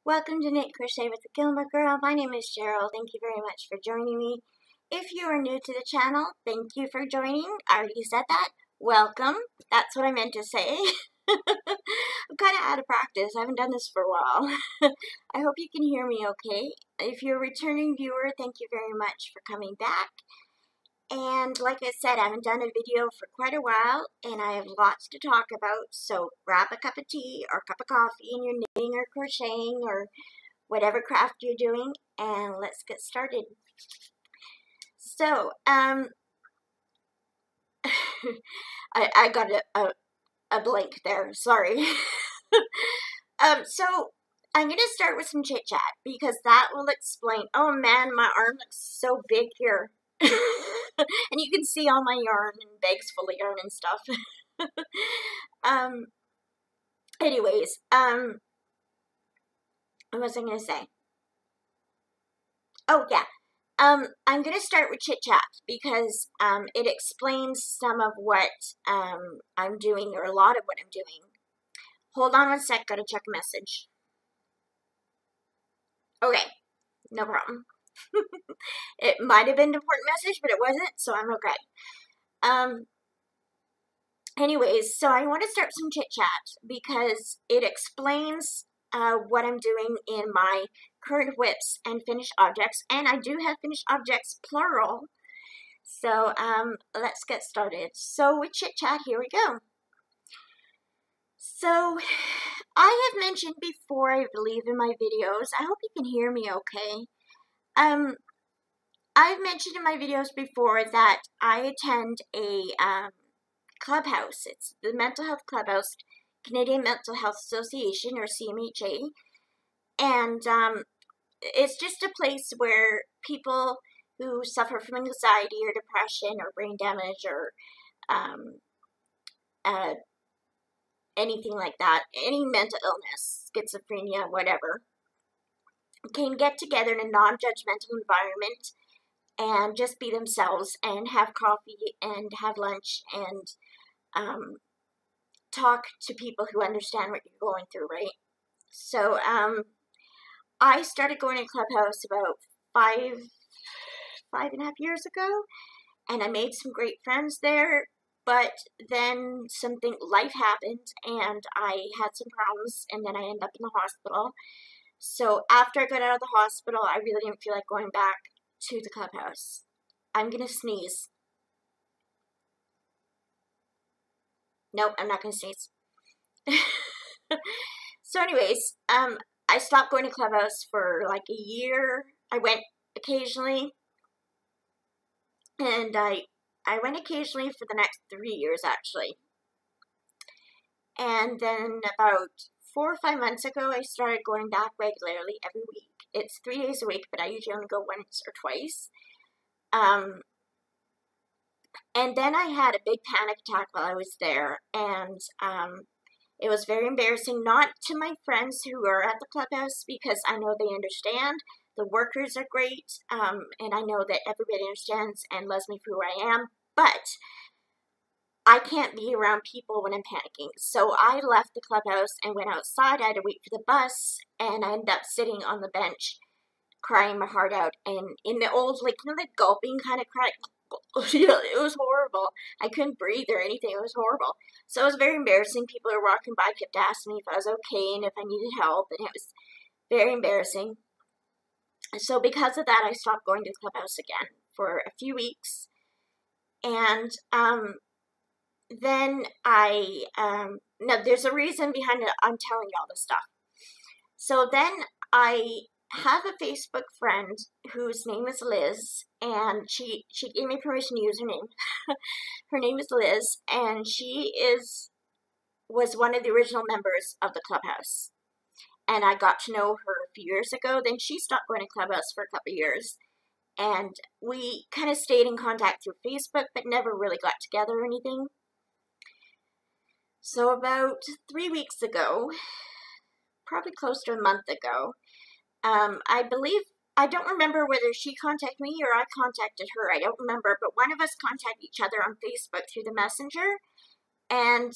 Welcome to Knit Crochet with the Gilmore Girl. My name is Cheryl. Thank you very much for joining me. If you are new to the channel, thank you for joining. I already said that. Welcome. That's what I meant to say. I'm kind of out of practice. I haven't done this for a while. I hope you can hear me okay. If you're a returning viewer, thank you very much for coming back. And like I said, I haven't done a video for quite a while, and I have lots to talk about, so grab a cup of tea or a cup of coffee and you're knitting or crocheting or whatever craft you're doing, and let's get started. So, I got a blank there, sorry. So I'm going to start with some chit-chat, because that will explain, oh man, my arm looks so big here. And you can see all my yarn and bags full of yarn and stuff. Anyways, what was I going to say? Oh, yeah. I'm going to start with chit chat because it explains some of what I'm doing, or a lot of what I'm doing. Hold on one sec, gotta check a message. Okay, no problem. It might have been an important message, but it wasn't, so I'm okay. Anyways, so I want to start some chit chat because it explains what I'm doing in my current whips and finished objects, and I do have finished objects plural. So let's get started. So with chit chat, here we go. So I have mentioned before, I believe, in my videos, I hope you can hear me okay. I've mentioned in my videos before that I attend a clubhouse. It's the Mental Health Clubhouse, Canadian Mental Health Association, or CMHA, and it's just a place where people who suffer from anxiety or depression or brain damage or anything like that, any mental illness, schizophrenia, whatever, can get together in a non-judgmental environment and just be themselves and have coffee and have lunch and talk to people who understand what you're going through, right? So I started going to Clubhouse about five and a half years ago, and I made some great friends there. But then life happened, and I had some problems, and then I ended up in the hospital. So after I got out of the hospital, I really didn't feel like going back to the clubhouse. I'm gonna sneeze. Nope, I'm not gonna sneeze. So anyways, I stopped going to clubhouse for like a year. I went occasionally, and I went occasionally for the next 3 years, actually. And then about 4 or 5 months ago, I started going back regularly every week. It's 3 days a week, but I usually only go once or twice. And then I had a big panic attack while I was there, and it was very embarrassing, not to my friends who are at the clubhouse, because I know they understand. The workers are great, and I know that everybody understands and loves me for who I am, but I can't be around people when I'm panicking. So I left the clubhouse and went outside. I had to wait for the bus, and I ended up sitting on the bench crying my heart out, and in the old, like, you know, the gulping kind of cry. It was horrible. I couldn't breathe or anything. It was horrible. So it was very embarrassing. People who were walking by kept asking me if I was okay and if I needed help, and it was very embarrassing. So because of that, I stopped going to the clubhouse again for a few weeks, and then now there's a reason behind it. I'm telling you all this stuff. So then I have a Facebook friend whose name is Liz, and she gave me permission to use her name. Her name is Liz, and she was one of the original members of the clubhouse. And I got to know her a few years ago. Then she stopped going to clubhouse for a couple of years, and we kind of stayed in contact through Facebook, but never really got together or anything. So about 3 weeks ago, probably close to a month ago, I don't remember whether she contacted me or I contacted her. I don't remember, but one of us contacted each other on Facebook through the messenger, and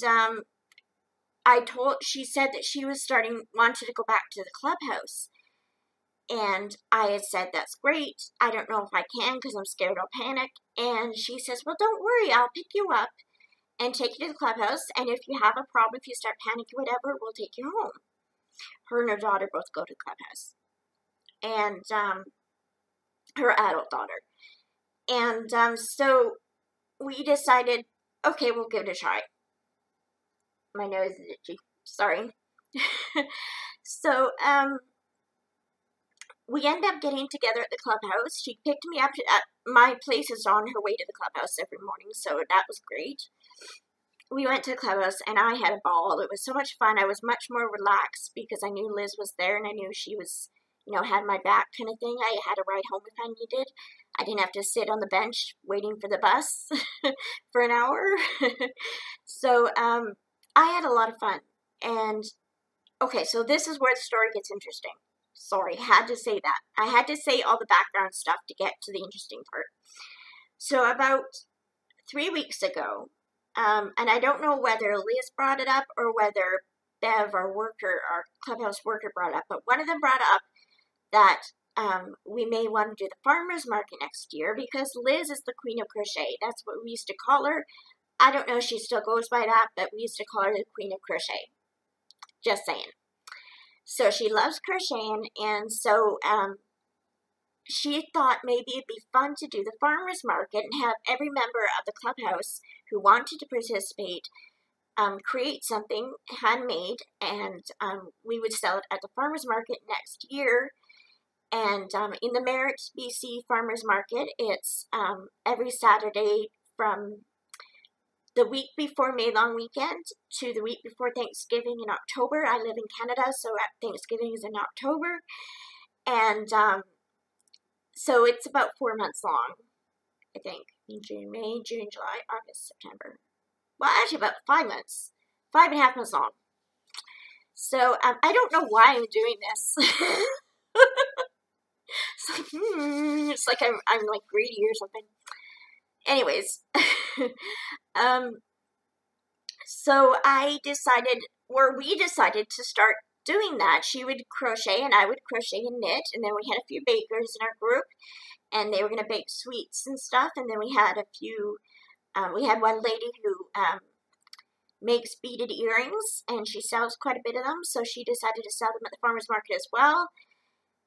she said that she was wanted to go back to the clubhouse. And I had said, that's great. I don't know if I can because I'm scared I'll panic. And she says, well, don't worry. I'll pick you up and take you to the clubhouse. And if you have a problem, if you start panicking, whatever, we'll take you home. Her and her daughter both go to the clubhouse. And her adult daughter. And so we decided, okay, we'll give it a try. My nose is itchy. Sorry. So, we end up getting together at the clubhouse. She picked me up. My place is on her way to the clubhouse every morning, so that was great. We went to the clubhouse, and I had a ball. It was so much fun. I was much more relaxed because I knew Liz was there, and I knew she was, had my back kind of thing. I had a ride home if I needed. I didn't have to sit on the bench waiting for the bus for an hour. So I had a lot of fun. And, okay, so this is where the story gets interesting. Sorry, had to say that. I had to say all the background stuff to get to the interesting part. So about 3 weeks ago, and I don't know whether Liz brought it up or whether Bev, our clubhouse worker, brought it up, but one of them brought up that we may want to do the farmer's market next year because Liz is the queen of crochet. That's what we used to call her. I don't know if she still goes by that, but we used to call her the queen of crochet. Just saying. So she loves crocheting, and so she thought maybe it'd be fun to do the farmer's market and have every member of the clubhouse who wanted to participate create something handmade, and we would sell it at the farmer's market next year. And in the Merritt, BC Farmer's Market, it's every Saturday from the week before May Long Weekend to the week before Thanksgiving in October. I live in Canada, so Thanksgiving is in October. And so it's about 4 months long, I think. In June, May, June, July, August, September. Well, actually about 5 months. 5.5 months long. So I don't know why I'm doing this. It's like I'm like greedy or something. Anyways, so we decided to start doing that. She would crochet and I would crochet and knit, and then we had a few bakers in our group, and they were going to bake sweets and stuff, and then we had we had one lady who makes beaded earrings, and she sells quite a bit of them, so she decided to sell them at the farmer's market as well.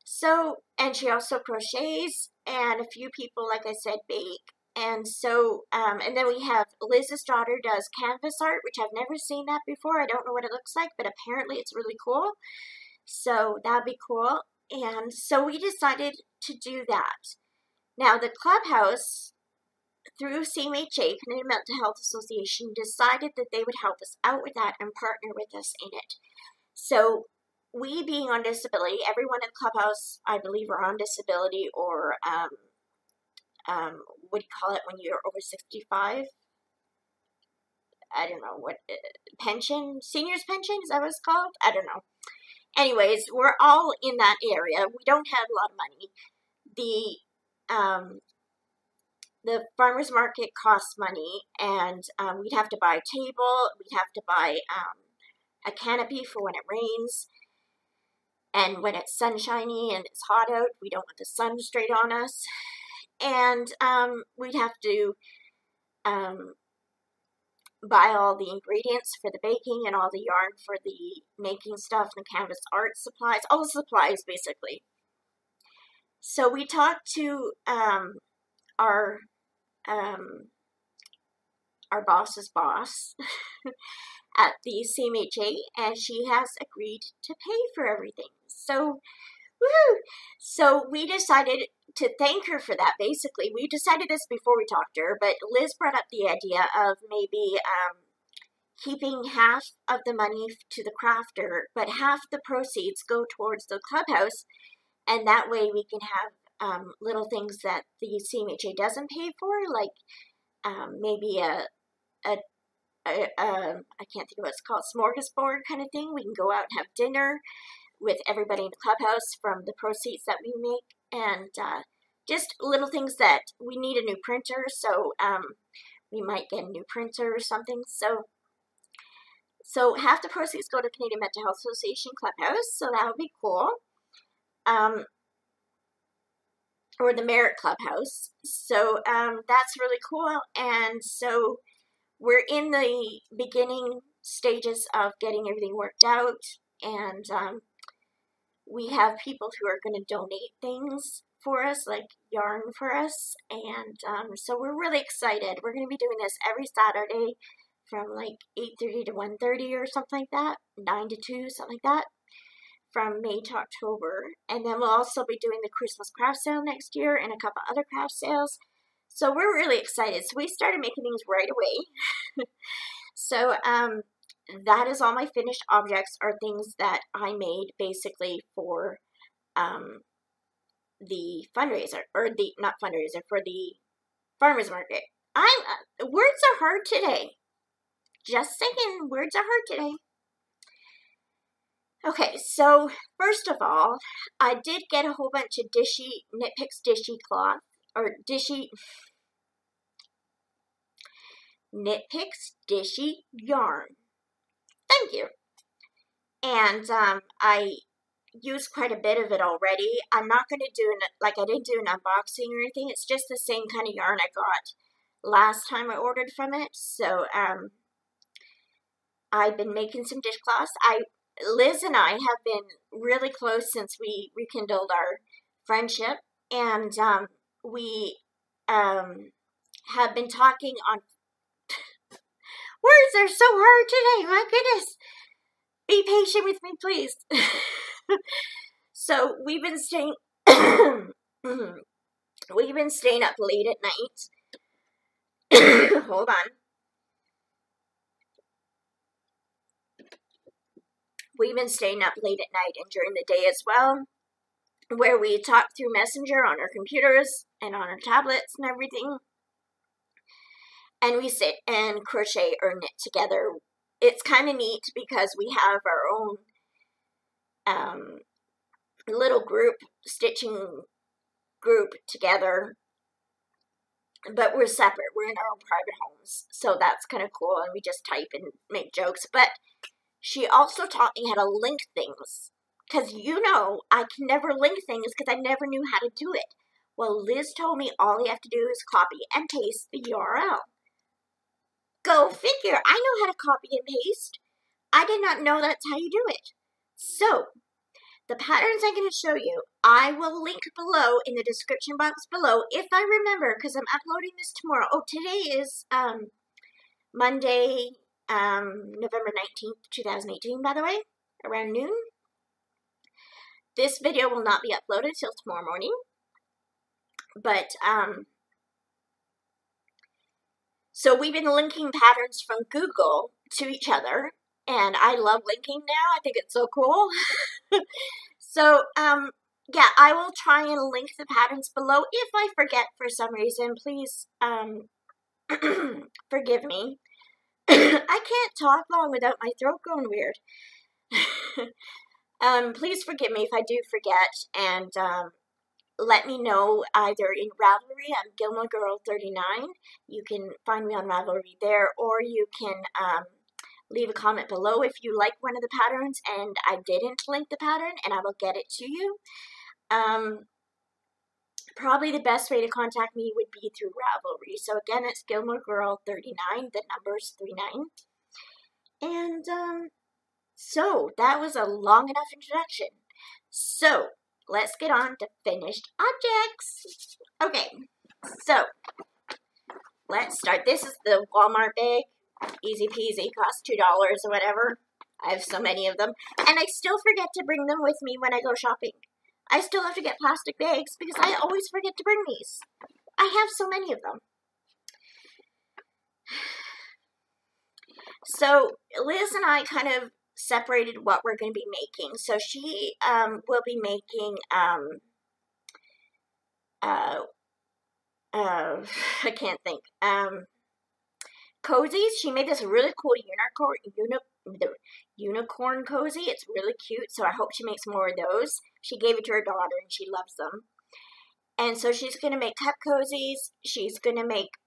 So, and she also crochets, and a few people, like I said, bake. And so, and then we have Liz's daughter does canvas art, which I've never seen that before. I don't know what it looks like, but apparently it's really cool. So that'd be cool. And so we decided to do that. Now, the clubhouse, through CMHA, Canadian Mental Health Association, decided that they would help us out with that and partner with us in it. So we being on disability, everyone in Clubhouse, I believe, are on disability or, what do you call it when you're over 65? I don't know, what, pension? Seniors pension? Is that what it's called? I don't know. Anyways, we're all in that area. We don't have a lot of money. The farmer's market costs money, and we'd have to buy a table, we'd have to buy a canopy for when it rains. And when it's sunshiny and it's hot out, we don't want the sun straight on us. And we'd have to buy all the ingredients for the baking and all the yarn for the making stuff, and the canvas art supplies, all the supplies basically. So we talked to our boss's boss at the CMHA, and she has agreed to pay for everything. So, woohoo! So we decided to thank her for that, basically. We decided this before we talked to her, but Liz brought up the idea of maybe keeping half of the money to the crafter, but half the proceeds go towards the clubhouse, and that way we can have little things that the CMHA doesn't pay for, like maybe I can't think of what it's called, smorgasbord kind of thing. We can go out and have dinner with everybody in the clubhouse from the proceeds that we make, and just little things that we need a new printer, so we might get a new printer or something. So So half the proceeds go to Canadian Mental Health Association Clubhouse, so that would be cool. Or the Merit Clubhouse. So that's really cool. And so we're in the beginning stages of getting everything worked out. And we have people who are going to donate things for us, like yarn for us. And so we're really excited. We're going to be doing this every Saturday from like 8:30 to 1:30 or something like that, 9 to 2, something like that, from May to October. And then we'll also be doing the Christmas craft sale next year and a couple other craft sales. So we're really excited. So we started making things right away. So that is all my finished objects, are things that I made basically for the fundraiser, or the, not fundraiser, for the farmer's market. Words are hard today. Just saying, words are hard today. Okay, so first of all, I did get a whole bunch of Knit-Picks Dishy cloth, or Knit-Picks Dishy yarn. Thank you. And I used quite a bit of it already. I'm not going to do I didn't do an unboxing or anything. It's just the same kind of yarn I got last time I ordered from it. So I've been making some dishcloths. Liz and I have been really close since we rekindled our friendship, and we have been talking on. Words are so hard today. My goodness, be patient with me, please. So we've been staying. We've been staying up late at night. Hold on. We've been staying up late at night and during the day as well, where we talk through Messenger on our computers and on our tablets and everything. And we sit and crochet or knit together. It's kind of neat because we have our own little stitching group together. But we're separate. We're in our own private homes. So that's kind of cool. And we just type and make jokes. But she also taught me how to link things. Because I can never link things because I never knew how to do it. Well, Liz told me all you have to do is copy and paste the URL. Go figure. I know how to copy and paste. I did not know that's how you do it. So, the patterns I'm going to show you, I will link below in the description box below if I remember, because I'm uploading this tomorrow. Oh, today is Monday, November 19th, 2018, by the way, around noon. This video will not be uploaded till tomorrow morning. But, so we've been linking patterns from Google to each other, and I love linking now. I think it's so cool. So, yeah, I will try and link the patterns below. If I forget for some reason, please, forgive me. I can't talk long without my throat going weird. Please forgive me if I do forget, and, let me know either in Ravelry. I'm Gilmore Girl 39. You can find me on Ravelry there, or you can leave a comment below if you like one of the patterns and I didn't link the pattern, and I will get it to you. Probably the best way to contact me would be through Ravelry. So again, it's Gilmore Girl 39. The number's 39. And so that was a long enough introduction. So let's get on to finished objects. Okay, so let's start. This is the Walmart bag. Easy peasy, cost $2 or whatever. I have so many of them. And I still forget to bring them with me when I go shopping. I still have to get plastic bags because I always forget to bring these. I have so many of them. So Liz and I kind of separated what we're going to be making. So she will be making I can't think. Cozies. She made this really cool unicorn cozy. It's really cute, so I hope she makes more of those. She gave it to her daughter, and she loves them. And so she's going to make cup cozies. She's going to make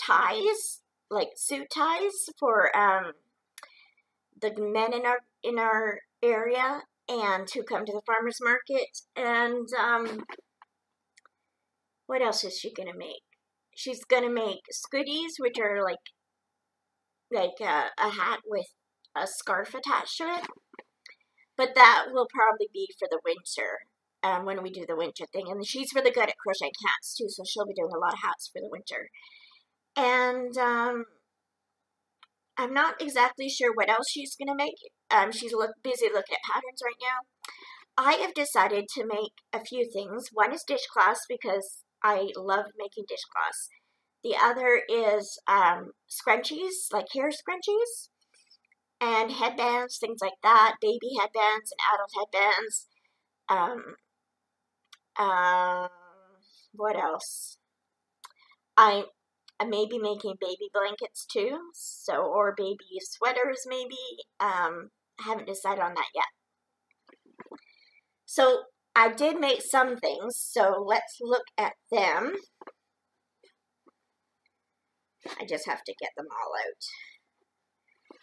ties, like suit ties for the men in our area and who come to the farmer's market. And what else is she gonna make? She's gonna make scooties, which are like a hat with a scarf attached to it. But that will probably be for the winter, when we do the winter thing. And she's really good at crocheting hats too, so she'll be doing a lot of hats for the winter. And I'm not exactly sure what else she's gonna make. She's busy looking at patterns right now. I have decided to make a few things. One is dishcloths because I love making dishcloths. The other is scrunchies, like hair scrunchies, and headbands, things like that, baby headbands and adult headbands. What else? I may be making baby blankets too, or baby sweaters maybe. I haven't decided on that yet. So I did make some things, so let's look at them. I just have to get them all out.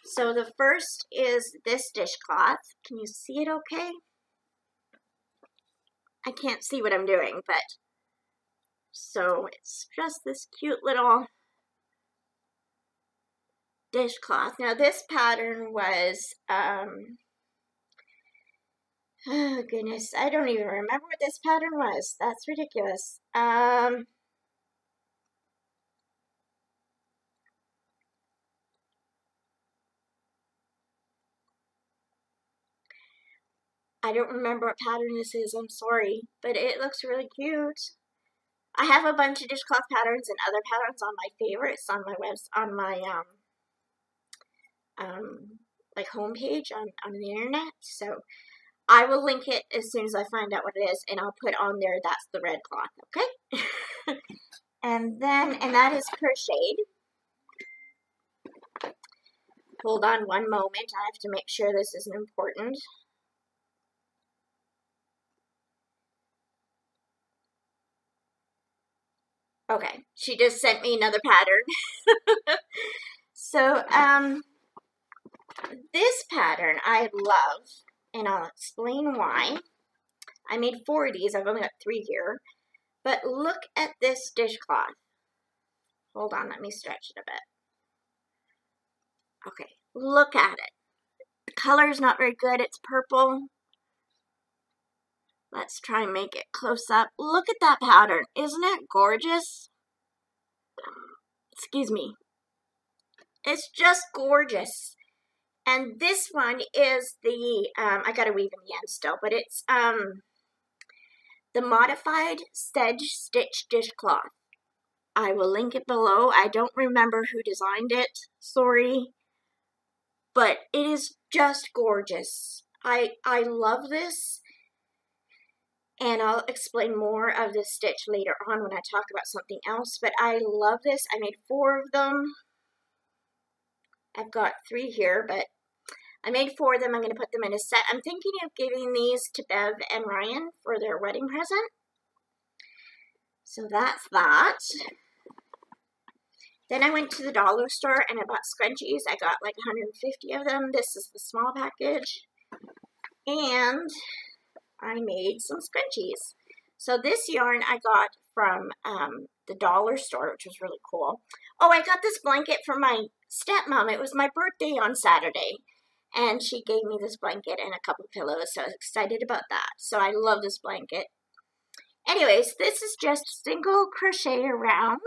So the first is this dishcloth. Can you see it okay? I can't see what I'm doing, but so it's just this cute little dishcloth. Now this pattern was, oh goodness, I don't even remember what this pattern was. That's ridiculous. I don't remember what pattern this is, I'm sorry, but it looks really cute. I have a bunch of dishcloth patterns and other patterns on my favorites on my like homepage on the internet. So I will link it as soon as I find out what it is, and I'll put on there that's the red cloth, okay? and that is crocheted. Hold on one moment, I have to make sure this isn't important. Okay, she just sent me another pattern. So, this pattern I love, and I'll explain why. I made 4 of these, I've only got 3 here. But look at this dishcloth. Hold on, let me stretch it a bit. Okay, look at it. The color's not very good, it's purple. Let's try and make it close up. Look at that pattern. Isn't it gorgeous? Excuse me. It's just gorgeous. And this one is the, I gotta weave in the end still, but it's the modified sedge stitch dishcloth. I will link it below. I don't remember who designed it, sorry. But it is just gorgeous. I love this. And I'll explain more of this stitch later on when I talk about something else. But I love this. I made 4 of them. I've got 3 here, but I made 4 of them. I'm going to put them in a set. I'm thinking of giving these to Bev and Ryan for their wedding present. So that's that. Then I went to the dollar store and I bought scrunchies. I got like 150 of them. This is the small package. And I made some scrunchies. So this yarn I got from the dollar store, which was really cool. Oh, I got this blanket from my stepmom. It was my birthday on Saturday. And she gave me this blanket and a couple of pillows, so I was excited about that. So I love this blanket. Anyways, this is just single crochet around.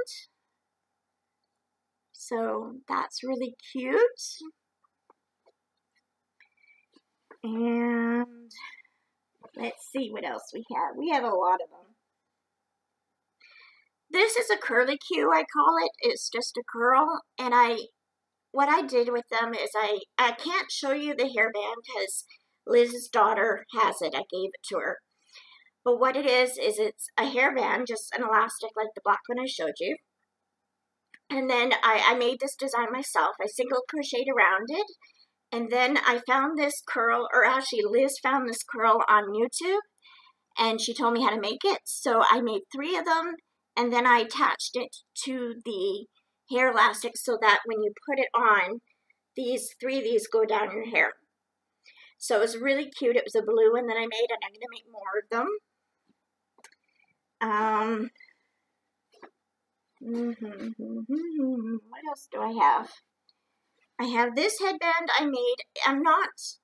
So that's really cute. And let's see what else we have. We have a lot of them. This is a curly Q, I call it. It's just a curl. And what I did with them is I can't show you the hairband because Liz's daughter has it. I gave it to her. But what it is it's a hairband, just an elastic like the black one I showed you. And then I made this design myself. I single crocheted around it. And then I found this curl, or actually Liz found this curl on YouTube. And she told me how to make it. So I made 3 of them. And then I attached it to the hair elastic so that when you put it on, three of these go down your hair. So it was really cute. It was a blue one that I made, and I'm going to make more of them. What else do I have? I have this headband I made. I'm not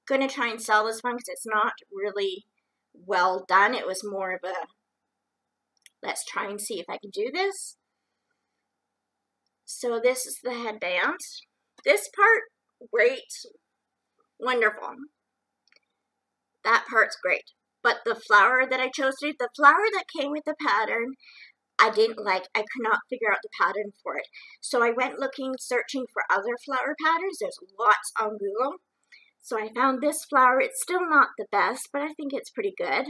going to try and sell this one because it's not really well done. It was more of a, let's try and see if I can do this. So this is the headband. This part, great, wonderful. That part's great. But the flower that I chose to do, the flower that came with the pattern, I didn't like. I could not figure out the pattern for it. So I went looking, searching for other flower patterns. There's lots on Google. So I found this flower. It's still not the best, but I think it's pretty good.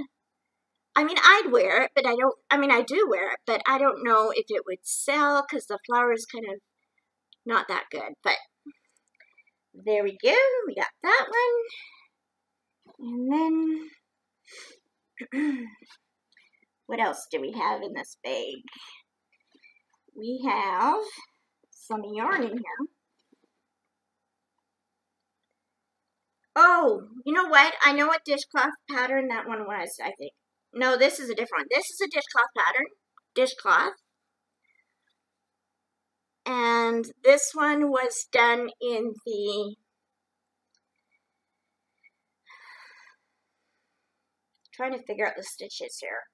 I mean, I'd wear it, but I do wear it, but I don't know if it would sell because the flower is kind of not that good. But there we go. We got that one. And then, what else do we have in this bag? We have some yarn in here. Oh, you know what? I know what dishcloth pattern that one was, I think. No, this is a different one. This is a dishcloth pattern. Dishcloth. And this one was done in the... trying to figure out the stitches here.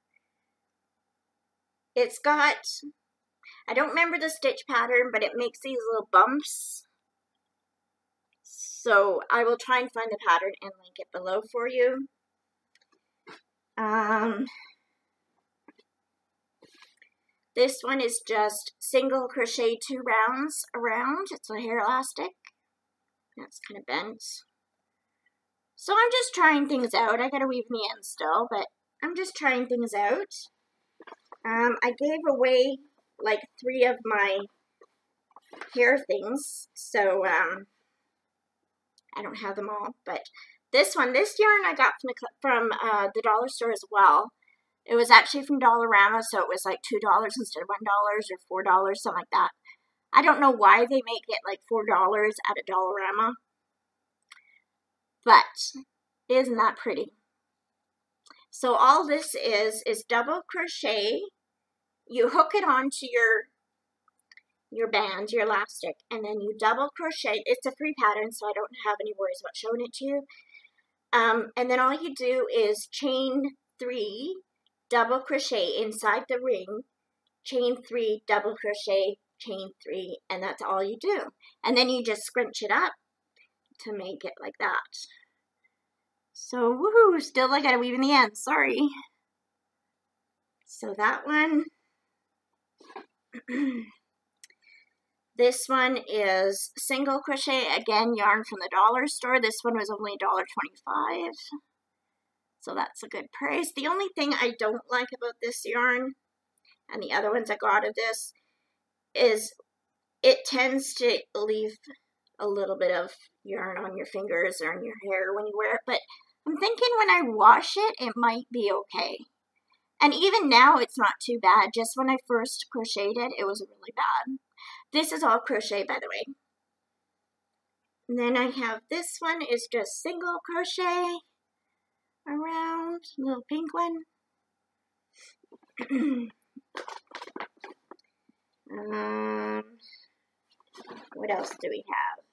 It's got... I don't remember the stitch pattern, but it makes these little bumps. So I will try and find the pattern and link it below for you. This one is just single crochet 2 rounds around. It's a hair elastic. That's kind of bent. So I'm just trying things out. I gotta weave in the end still, but I'm just trying things out. I gave away like 3 of my hair things, so I don't have them all. But this yarn I got from the dollar store as well. It was actually from Dollarama, so it was like $2 instead of $1 or $4, something like that. I don't know why they make it like $4 at a Dollarama, but isn't that pretty? So all this is double crochet. You hook it onto your band, your elastic, and then you double crochet. It's a free pattern, so I don't have any worries about showing it to you. And then all you do is chain 3, double crochet inside the ring, chain 3, double crochet, chain 3, and that's all you do. And then you just scrunch it up to make it like that. So, woohoo, still I gotta weave in the end, sorry. So that one, this one is single crochet, again, yarn from the dollar store. This one was only $1.25. So that's a good price. The only thing I don't like about this yarn and the other ones I got of this is it tends to leave a little bit of yarn on your fingers or on your hair when you wear it. But I'm thinking when I wash it, it might be okay. And even now, it's not too bad. Just when I first crocheted it, it was really bad. This is all crochet, by the way. And then I have this one is just single crochet around, little pink one. What else do we have?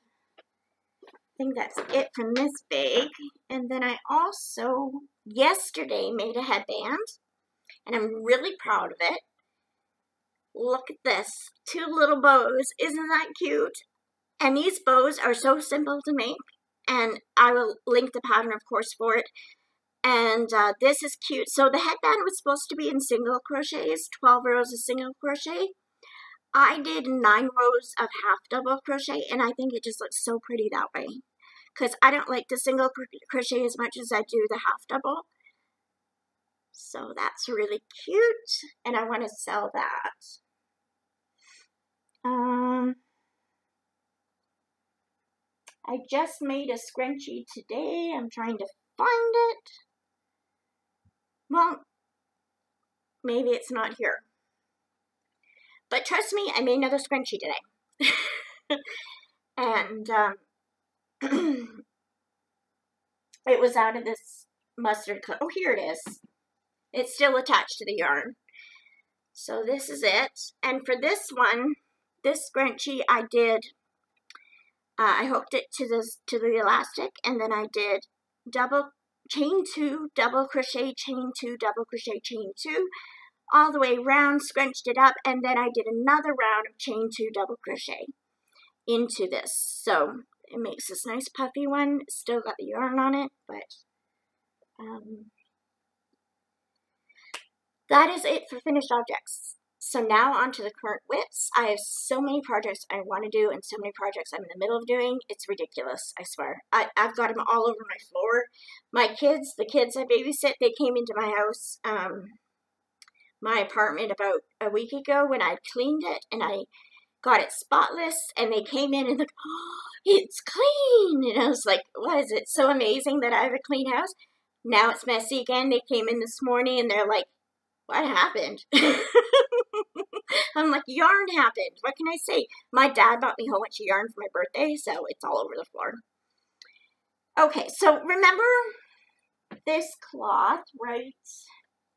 I think that's it from this bag. And then I also, yesterday, made a headband. And I'm really proud of it. Look at this. 2 little bows. Isn't that cute? And these bows are so simple to make. And I will link the pattern, of course, for it. And this is cute. So the headband was supposed to be in single crochets, 12 rows of single crochet. I did 9 rows of half double crochet, and I think it just looks so pretty that way. Because I don't like the single crochet as much as I do the half double. So that's really cute, and I want to sell that. I just made a scrunchie today. I'm trying to find it. Well, maybe it's not here. But trust me, I made another scrunchie today. And it was out of this mustard color. Oh, here it is. It's still attached to the yarn. So this is it. And for this one, this scrunchie, I did, I hooked it to the elastic, and then I did chain 2, double crochet, chain 2, double crochet, chain 2, all the way around, scrunched it up, and then I did another round of chain 2, double crochet into this. So it makes this nice puffy one. Still got the yarn on it, but that is it for finished objects. So now on to the current WIPs. I have so many projects I want to do and so many projects I'm in the middle of doing. It's ridiculous, I swear. I've got them all over my floor. My kids, the kids I babysit, they came into my house, my apartment about a week ago when I cleaned it and I got it spotless, and they came in and like, oh, it's clean. And I was like, what is it? So amazing that I have a clean house. Now it's messy again. They came in this morning and they're like, what happened? I'm like, yarn happened. What can I say? My dad bought me a whole bunch of yarn for my birthday, so it's all over the floor. Okay, so remember this cloth right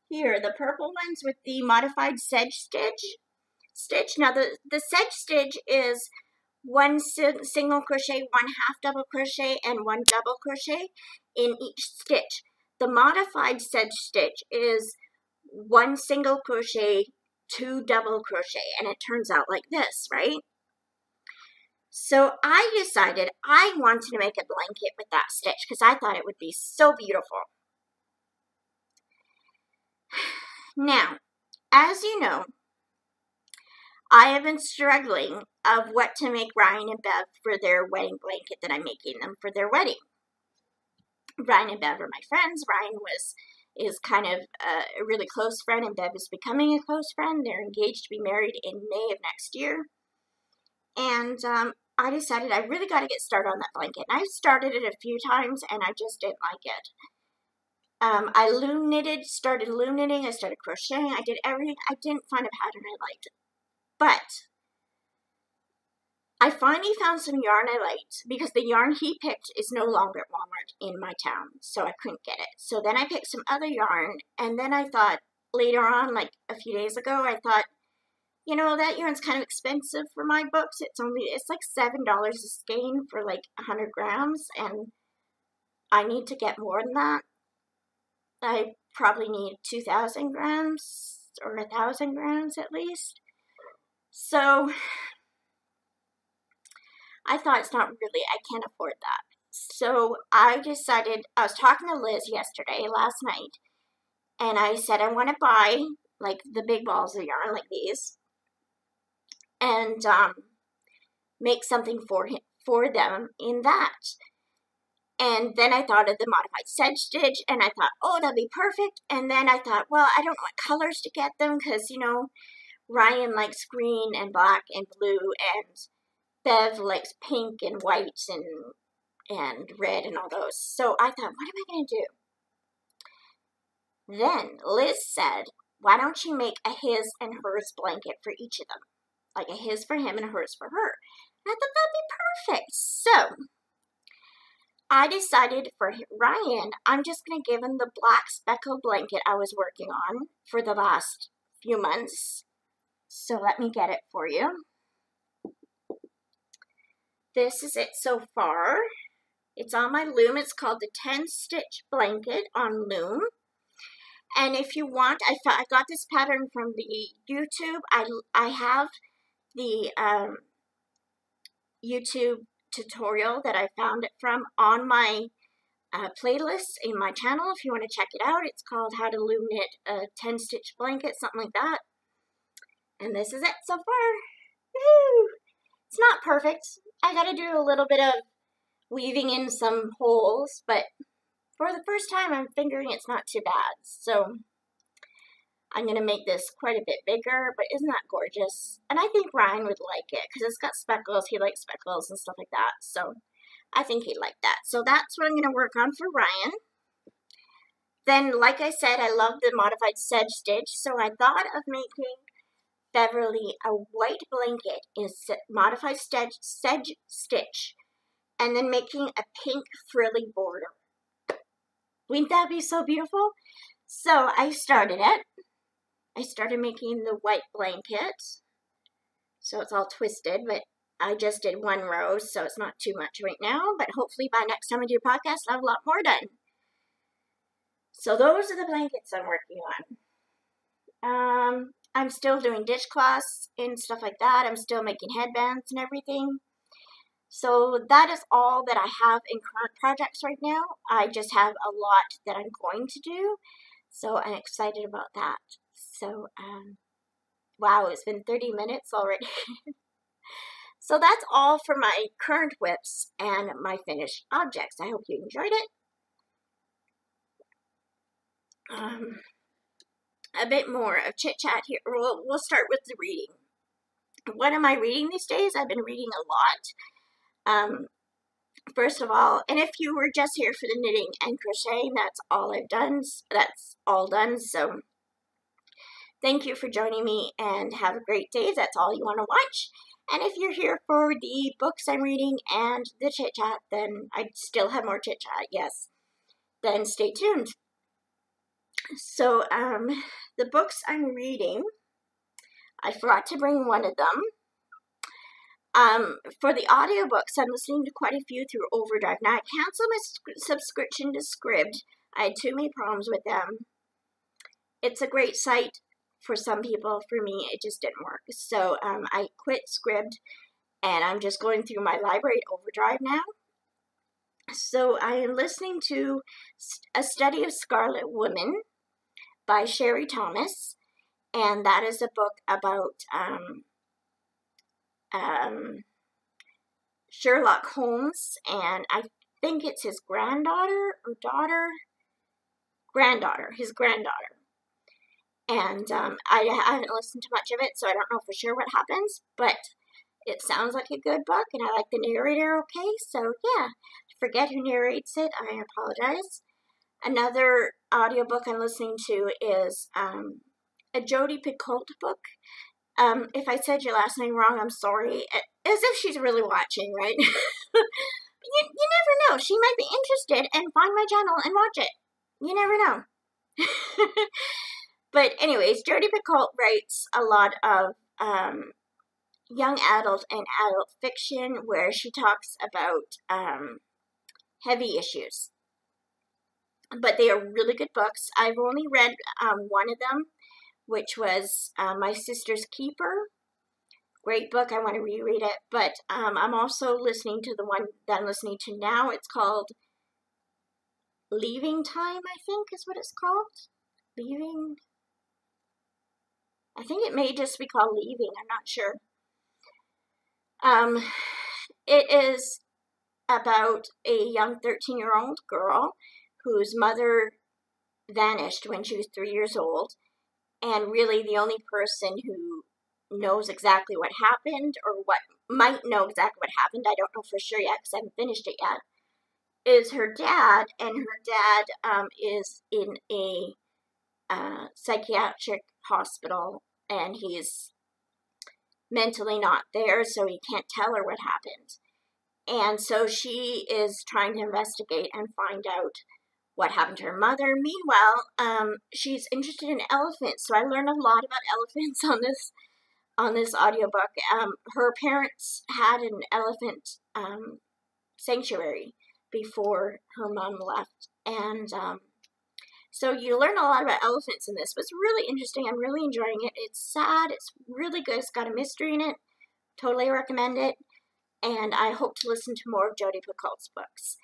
here, the purple ones with the modified sedge stitch. Now the sedge stitch is one single crochet, 1/2 double crochet, and 1 double crochet in each stitch. The modified sedge stitch is 1 single crochet, 2 double crochet, and it turns out like this, right? So I decided I wanted to make a blanket with that stitch because I thought it would be so beautiful. Now, as you know, I have been struggling of what to make Ryan and Bev for their wedding blanket that I'm making them for their wedding. Ryan and Bev are my friends. Ryan is kind of a really close friend, and Bev is becoming a close friend. They're engaged to be married in May of next year. And I decided I really got to get started on that blanket. And I've started it a few times, and I just didn't like it. I loom knitted, started loom knitting, I started crocheting, I did everything. I didn't find a pattern I liked. But I finally found some yarn I liked, because the yarn he picked is no longer at Walmart in my town, so I couldn't get it. So then I picked some other yarn, and then I thought, later on, like a few days ago, I thought, you know, that yarn's kind of expensive for my books. It's like $7 a skein for like 100 grams, and I need to get more than that. I probably need 2,000 grams, or 1,000 grams at least. So I thought it's not really, I can't afford that. So I decided, I was talking to Liz last night, and I said I want to buy like the big balls of yarn like these, and make something for them in that. And then I thought of the modified sedge stitch, and I thought, oh, that'd be perfect. And then I thought, well, I don't know what colors to get them, because, you know, Ryan likes green and black and blue, and Bev likes pink and white and red and all those. So I thought, what am I going to do? Then Liz said, why don't you make a his and hers blanket for each of them? Like a his for him and a hers for her. And I thought that'd be perfect. So I decided for Ryan, I'm just going to give him the black speckled blanket I was working on for the last few months. So let me get it for you. This is it so far. It's on my loom. It's called the 10 stitch blanket on loom. And if you want, I got this pattern from the YouTube. I have the YouTube tutorial that I found it from on my playlist in my channel. If you want to check it out, it's called How to Loom Knit a 10 Stitch Blanket, something like that. And this is it so far. Woohoo! It's not perfect. I gotta do a little bit of weaving in some holes, but for the first time I'm figuring it's not too bad. So I'm going to make this quite a bit bigger, but isn't that gorgeous? And I think Ryan would like it because it's got speckles. He likes speckles and stuff like that. So I think he'd like that. So that's what I'm going to work on for Ryan. Then, like I said, I love the modified sedge stitch. So I thought of making Beverly a white blanket in modified sedge stitch, and then making a pink frilly border. Wouldn't that be so beautiful? So I started it. I started making the white blanket. So it's all twisted, but I just did one row, so it's not too much right now. But hopefully by next time I do a podcast, I'll have a lot more done. So those are the blankets I'm working on. I'm still doing dishcloths and stuff like that. I'm still making headbands and everything. So that is all that I have in current projects right now. I just have a lot that I'm going to do. So I'm excited about that. So, wow, it's been 30 minutes already. So that's all for my current whips and my finished objects. I hope you enjoyed it. A bit more of chit chat here. We'll start with the reading. What am I reading these days? I've been reading a lot. First of all, and if you were just here for the knitting and crocheting, that's all I've done. That's all done. So thank you for joining me and have a great day. That's all you want to watch. And if you're here for the books I'm reading and the chit chat, then I still have more chit chat. Yes. Then stay tuned. So, the books I'm reading, I forgot to bring one of them. For the audiobooks, I'm listening to quite a few through Overdrive. Now, I canceled my subscription to Scribd. I had too many problems with them. It's a great site for some people. For me, it just didn't work. So, I quit Scribd, and I'm just going through my library Overdrive now. So, I am listening to A Study of Scarlet Women by Sherry Thomas, and that is a book about Sherlock Holmes, and I think it's his granddaughter or daughter? His granddaughter. And I haven't listened to much of it, so I don't know for sure what happens, but it sounds like a good book, and I like the narrator okay, so yeah. I forget who narrates it, I apologize. Another audiobook I'm listening to is a Jodi Picoult book. If I said your last name wrong, I'm sorry. As if she's really watching, right? you never know. She might be interested and find my channel and watch it. You never know. But anyways, Jodi Picoult writes a lot of young adult and adult fiction where she talks about heavy issues. But they are really good books. I've only read one of them, which was My Sister's Keeper. Great book. I want to reread it. But I'm also listening to the one that I'm listening to now. It's called Leaving Time, I think is what it's called. Leaving. I think it may just be called Leaving. I'm not sure. It is about a young 13-year-old girl whose mother vanished when she was 3 years old, and really the only person who knows exactly what happened, or what might know exactly what happened, I don't know for sure yet because I haven't finished it yet, is her dad, and her dad is in a psychiatric hospital, and he's mentally not there, so he can't tell her what happened. And so she is trying to investigate and find out what happened to her mother. Meanwhile, she's interested in elephants, so I learned a lot about elephants on this audiobook. Her parents had an elephant sanctuary before her mom left, and so you learn a lot about elephants in this, but it's really interesting. I'm really enjoying it. It's sad. It's really good. It's got a mystery in it. Totally recommend it, and I hope to listen to more of Jodi Picoult's books.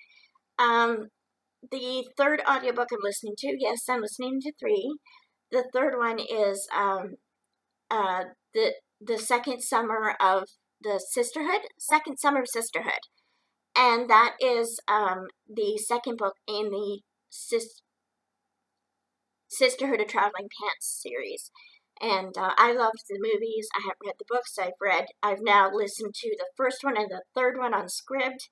The third audiobook I'm listening to, yes, I'm listening to 3. The third one is the second summer of the Sisterhood, second summer of Sisterhood, and that is the second book in the Sisterhood of Traveling Pants series. And I loved the movies. I haven't read the books. I've now listened to the first one and the third one on Scribd,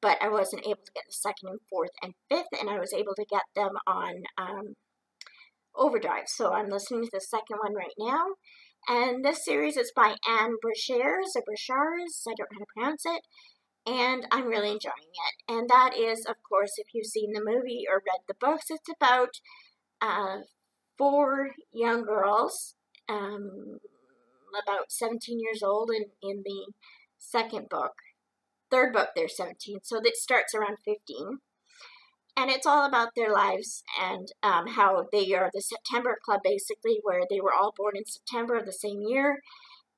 but I wasn't able to get the second and fourth and fifth, and I was able to get them on Overdrive. So I'm listening to the second one right now, And this series is by Anne Brashares, or Brashares, I don't know how to pronounce it, and I'm really enjoying it. And that is, of course, if you've seen the movie or read the books, it's about 4 young girls, about 17 years old in the second book. Third book, they're 17, so it starts around 15. And it's all about their lives and how they are the September Club, basically, where they were all born in September of the same year,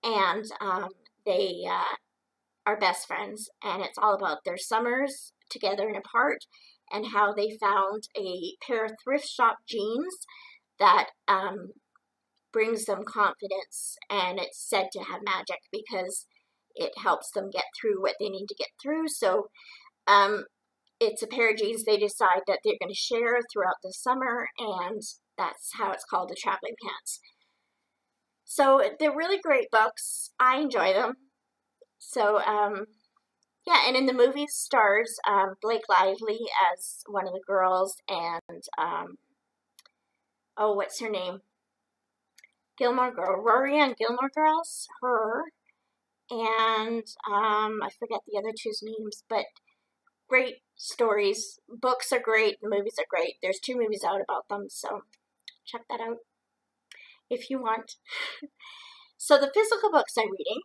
and they are best friends. And it's all about their summers together and apart, and how they found a pair of thrift shop jeans that brings them confidence, and it's said to have magic because it helps them get through what they need to get through. So it's a pair of jeans they decide that they're going to share throughout the summer, and that's how it's called, the traveling pants. So they're really great books. I enjoy them. So yeah, and in the movie stars Blake Lively as one of the girls, and oh, what's her name? Gilmore Girl, Rory on Gilmore Girls, her, and I forget the other two's names, but great stories. Books are great, the movies are great. There's 2 movies out about them, so check that out if you want. So the physical books I'm reading,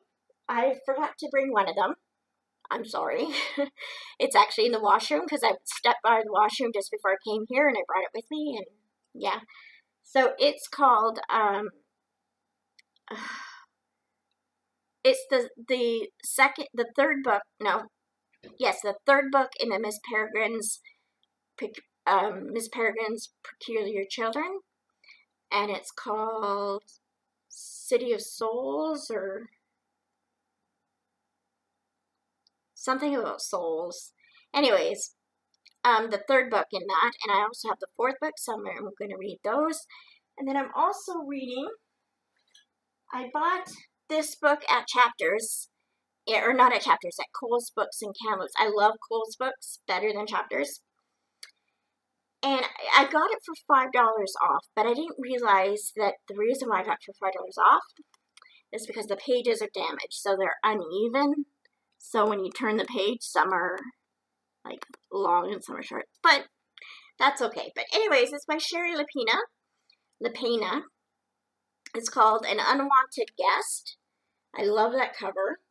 I forgot to bring one of them. I'm sorry. It's actually in the washroom because I stepped by the washroom just before I came here and I brought it with me, and yeah. So it's called it's the third book in the Miss Peregrine's Peculiar Children, and it's called City of Souls, or something about souls. Anyways, the third book in that, and I also have the 4th book, so I'm going to read those. And then I'm also reading, I bought this book at Chapters, or not at Chapters, at Kohl's Books and Kamloops. I love Kohl's Books better than Chapters. And I got it for $5 off, but I didn't realize that the reason why I got it for $5 off is because the pages are damaged, so they're uneven. So when you turn the page, some are like long and some are short, but that's okay. But anyways, it's by Sherry Lapena. It's called An Unwanted Guest. I love that cover.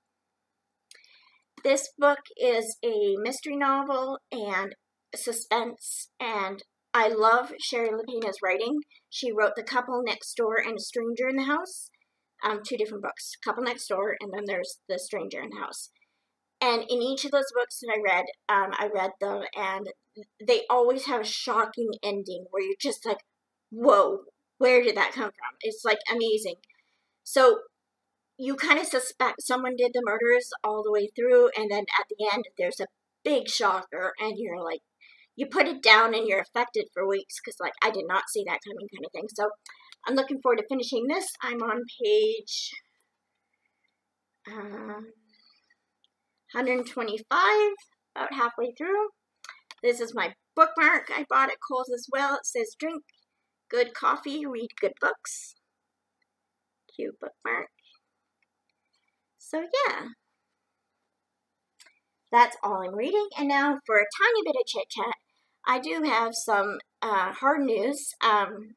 This book is a mystery novel and suspense, and I love Sherry Lapena's writing. She wrote The Couple Next Door and A Stranger in the House. 2 different books. Couple Next Door, and then there's The Stranger in the House. And in each of those books that I read them, and they always have a shocking ending where you're just like, whoa, where did that come from? It's like amazing. So you kind of suspect someone did the murders all the way through, and then at the end there's a big shocker, and you're like, you put it down and you're affected for weeks because, like, I did not see that coming, kind of thing. So I'm looking forward to finishing this. I'm on page 125, about halfway through. This is my bookmark I bought at Kohl's as well. It says, drink good coffee, read good books. Cute bookmark. So yeah, that's all I'm reading. And now for a tiny bit of chit chat, I do have some hard news, and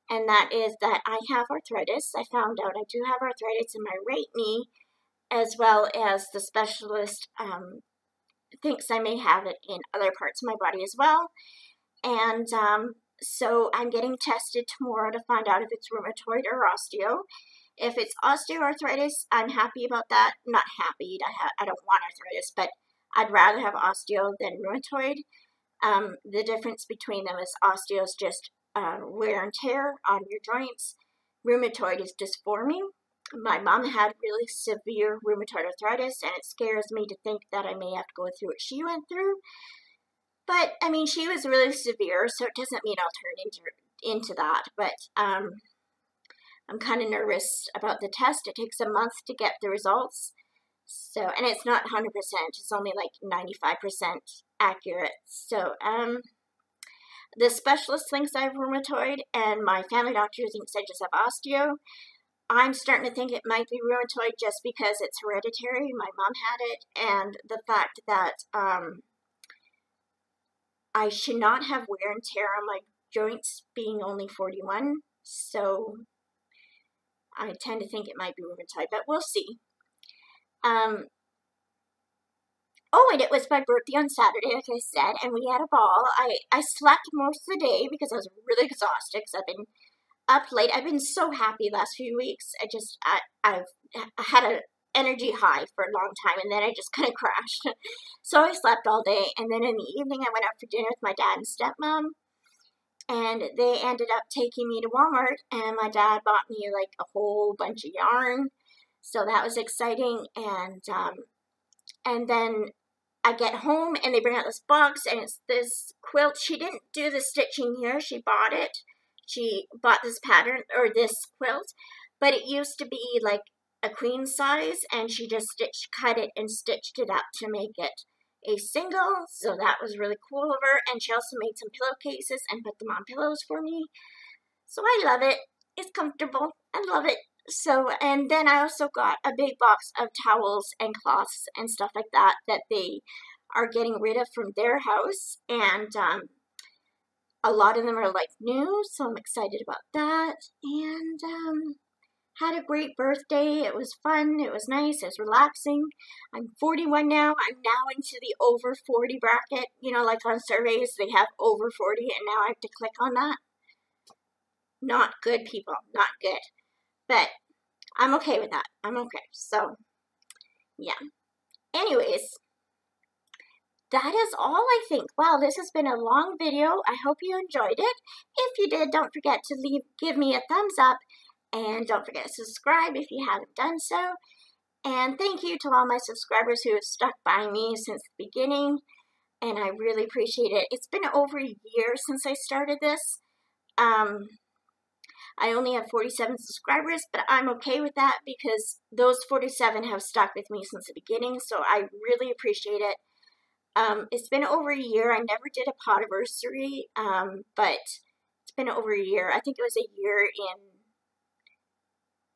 that is that I have arthritis. I found out I do have arthritis in my right knee, as well as the specialist thinks I may have it in other parts of my body as well. And so I'm getting tested tomorrow to find out if it's rheumatoid or osteo. If it's osteoarthritis, I'm happy about that. Not happy, I don't want arthritis, but I'd rather have osteo than rheumatoid. The difference between them is osteo is just wear and tear on your joints. Rheumatoid is just forming. My mom had really severe rheumatoid arthritis, and it scares me to think that I may have to go through what she went through. But, I mean, she was really severe, so it doesn't mean I'll turn into that. But I'm kind of nervous about the test. It takes a month to get the results. So, and it's not 100%. It's only like 95% accurate. So, the specialist thinks I have rheumatoid, and my family doctor thinks I just have osteo. I'm starting to think it might be rheumatoid just because it's hereditary. My mom had it, and the fact that I should not have wear and tear on my joints being only 41, so I tend to think it might be rheumatoid, but we'll see. Oh, and it was my birthday on Saturday, like I said, and we had a ball. I slept most of the day because I was really exhausted because I've been up late. I've been so happy last few weeks. I've had an energy high for a long time, and then I just kind of crashed. So I slept all day, and then in the evening I went out for dinner with my dad and stepmom, and they ended up taking me to Walmart, and my dad bought me like a whole bunch of yarn, so that was exciting. And then I get home and they bring out this box, and it's this quilt. She didn't do the stitching here, she bought it. She bought this pattern, or this quilt, but it used to be like a queen size, and she just cut it and stitched it up to make it a single, so that was really cool of her. And she also made some pillowcases and put them on pillows for me. So I love it. It's comfortable. I love it. So, and then I also got a big box of towels and cloths and stuff like that that they are getting rid of from their house, and a lot of them are like new, so I'm excited about that. And had a great birthday. It was fun. It was nice. It was relaxing. I'm 41 now. I'm now into the over 40 bracket. You know, like on surveys, they have over 40, and now I have to click on that. Not good, people. Not good. But I'm okay with that. I'm okay. So, yeah. Anyways, that is all, I think. Wow, this has been a long video. I hope you enjoyed it. If you did, don't forget to give me a thumbs up. And don't forget to subscribe if you haven't done so. And thank you to all my subscribers who have stuck by me since the beginning. And I really appreciate it. It's been over a year since I started this. I only have 47 subscribers, but I'm okay with that because those 47 have stuck with me since the beginning, so I really appreciate it. It's been over a year. I never did a podiversary, but it's been over a year. I think it was a year in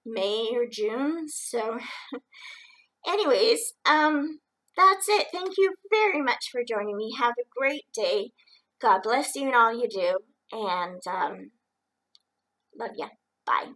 May or June, so anyways, that's it. Thank you very much for joining me. Have a great day. God bless you in all you do, and love ya. Bye.